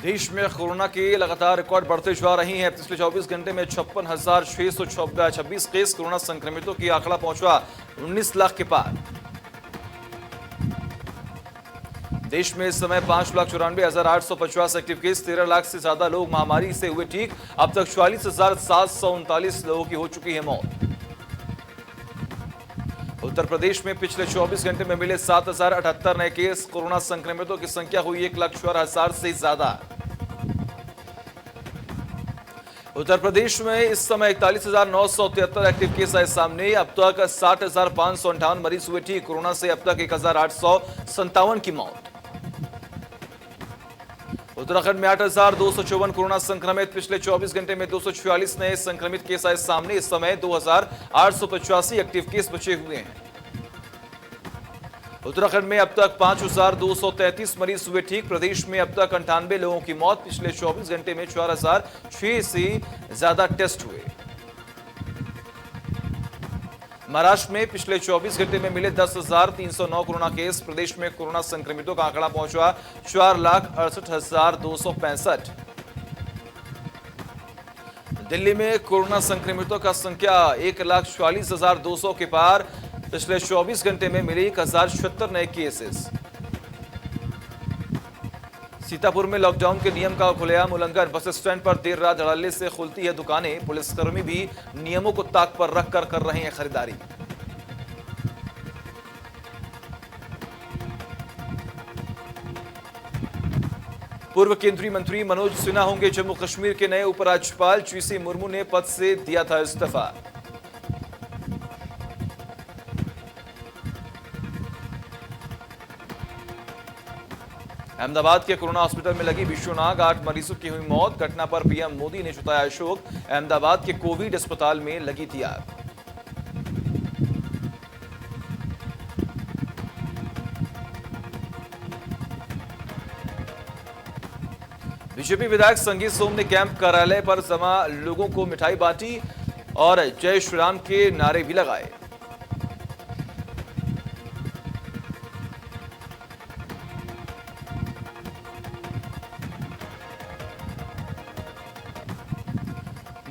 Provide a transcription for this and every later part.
देश में कोरोना के लगातार रिकॉर्ड बढ़ते जा रही हैं। पिछले 24 घंटे में 56,626 केस कोरोना संक्रमितों की आंकड़ा पहुंचा 19 लाख के पार। देश में इस समय 5,94,850 एक्टिव केस, 13 लाख से ज्यादा लोग महामारी से हुए ठीक। अब तक 44,739 लोगों की हो चुकी है मौत। उत्तर प्रदेश में पिछले 24 घंटे में मिले 7,078 नए केस, कोरोना संक्रमितों की संख्या हुई 1,04,000 से ज्यादा। उत्तर प्रदेश में इस समय 41,973 एक्टिव केस आए सामने। अब तक 60,558 मरीज हुए ठीक। कोरोना से अब तक 1,857 की मौत। उत्तराखंड में 8,254 कोरोना संक्रमित। पिछले 24 घंटे में 246 नए संक्रमित केस आए सामने। इस समय 2,885 एक्टिव केस बचे हुए हैं। उत्तराखंड में अब तक 5,233 मरीज हुए ठीक। प्रदेश में अब तक 98 लोगों की मौत। पिछले 24 घंटे में 4,006 से ज्यादा टेस्ट हुए। महाराष्ट्र में पिछले 24 घंटे में मिले 10,309 कोरोना केस। प्रदेश में कोरोना संक्रमितों का आंकड़ा पहुंचा 4,68,265। दिल्ली में कोरोना संक्रमितों का संख्या 1,44,200 के पार। पिछले 24 घंटे में मिले 1,076 नए केसेस। सीतापुर में लॉकडाउन के नियम का खुलेआम उल्लंघन। बस स्टैंड पर देर रात धड़ल्ले से खुलती है दुकानें। पुलिसकर्मी भी नियमों को ताक पर रखकर कर रहे हैं खरीदारी। पूर्व केंद्रीय मंत्री मनोज सिन्हा होंगे जम्मू कश्मीर के नए उपराज्यपाल। जीसी मुर्मू ने पद से दिया था इस्तीफा। अहमदाबाद के कोरोना हॉस्पिटल में लगी विश्वनाग, 8 मरीजों की हुई मौत। घटना पर पीएम मोदी ने जताया शोक। अहमदाबाद के कोविड अस्पताल में लगी थी आग। बीजेपी विधायक संगीत सोम ने कैंप कार्यालय पर जमा लोगों को मिठाई बांटी और जय श्री राम के नारे भी लगाए।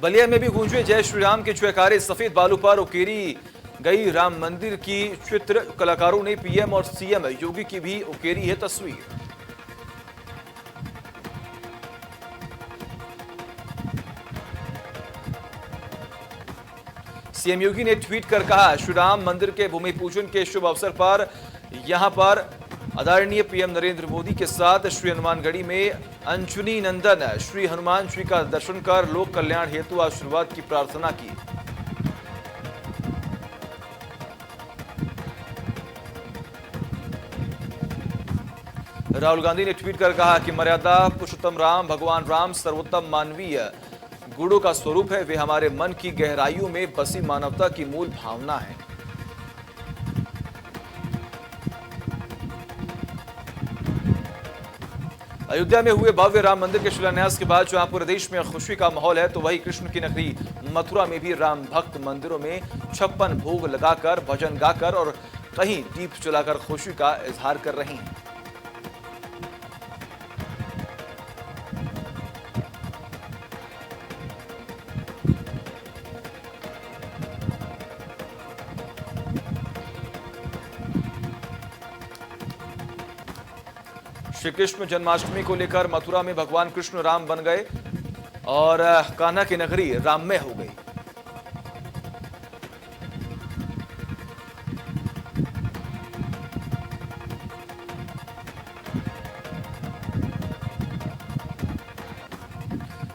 बलिया में भी गूंजे जय श्री राम के जयकारे। सफेद बालू पर उकेरी गई राम मंदिर की चित्र। कलाकारों ने पीएम और सीएम योगी की भी उकेरी है तस्वीर। सीएम योगी ने ट्वीट कर कहा, श्री राम मंदिर के भूमि पूजन के शुभ अवसर पर यहां पर आदरणीय पीएम नरेंद्र मोदी के साथ श्री हनुमानगढ़ी में अंजनी नंदन श्री हनुमान जी का दर्शन कर लोक कल्याण हेतु आशीर्वाद की प्रार्थना की। राहुल गांधी ने ट्वीट कर कहा कि मर्यादा पुरुषोत्तम राम भगवान राम सर्वोत्तम मानवीय गुणों का स्वरूप है। वे हमारे मन की गहराइयों में बसी मानवता की मूल भावना है। अयोध्या में हुए भव्य राम मंदिर के शिलान्यास के बाद जहां पूरे देश में खुशी का माहौल है, तो वहीं कृष्ण की नगरी मथुरा में भी राम भक्त मंदिरों में 56 भोग लगाकर, भजन गाकर और कहीं दीप जलाकर खुशी का इजहार कर रहे हैं। श्री कृष्ण जन्माष्टमी को लेकर मथुरा में भगवान कृष्ण राम बन गए और कान्हा की नगरी राममय हो गई।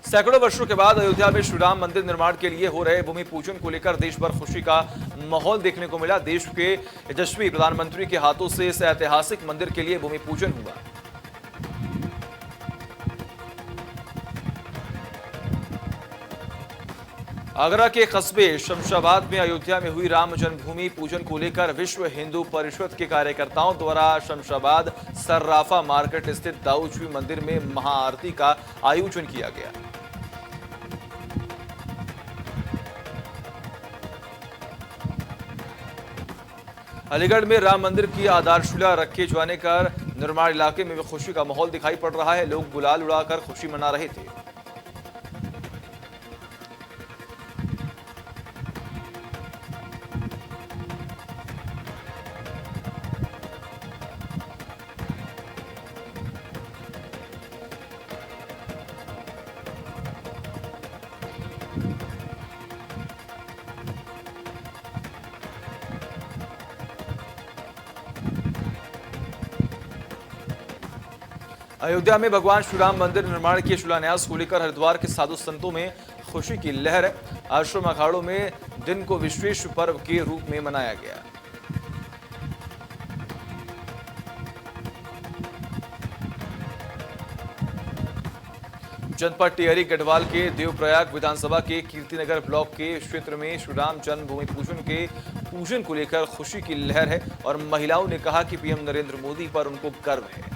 सैकड़ों वर्षों के बाद अयोध्या में श्री राम मंदिर निर्माण के लिए हो रहे भूमि पूजन को लेकर देश भर खुशी का माहौल देखने को मिला। देश के यशस्वी प्रधानमंत्री के हाथों से इस ऐतिहासिक मंदिर के लिए भूमि पूजन हुआ। आगरा के कस्बे शमशाबाद में अयोध्या में हुई राम जन्मभूमि पूजन को लेकर विश्व हिंदू परिषद के कार्यकर्ताओं द्वारा शमशाबाद सर्राफा मार्केट स्थित दाऊदजी मंदिर में महाआरती का आयोजन किया गया। अलीगढ़ में राम मंदिर की आधारशिला रखे जाने का निर्माण इलाके में भी खुशी का माहौल दिखाई पड़ रहा है। लोग गुलाल उड़ाकर खुशी मना रहे थे। अयोध्या में भगवान श्री राम मंदिर निर्माण के शिलान्यास को लेकर हरिद्वार के साधु संतों में खुशी की लहर है। आश्रम अखाड़ों में दिन को विशेष पर्व के रूप में मनाया गया। जनपद टिहरी गढ़वाल के देवप्रयाग विधानसभा के कीर्तिनगर ब्लॉक के क्षेत्र में श्री राम जन्मभूमि पूजन को लेकर खुशी की लहर है और महिलाओं ने कहा कि पीएम नरेंद्र मोदी पर उनको गर्व है।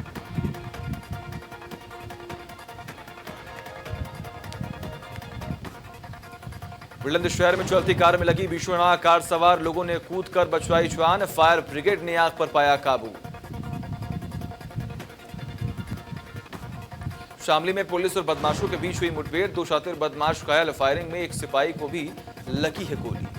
बुलंदशहर में चलती कार में लगी भीषण कार सवार लोगों ने कूदकर बचवाई जान। फायर ब्रिगेड ने आग पर पाया काबू। शामली में पुलिस और बदमाशों के बीच हुई मुठभेड़। 2 शातिर बदमाश घायल। फायरिंग में एक सिपाही को भी लगी है गोली।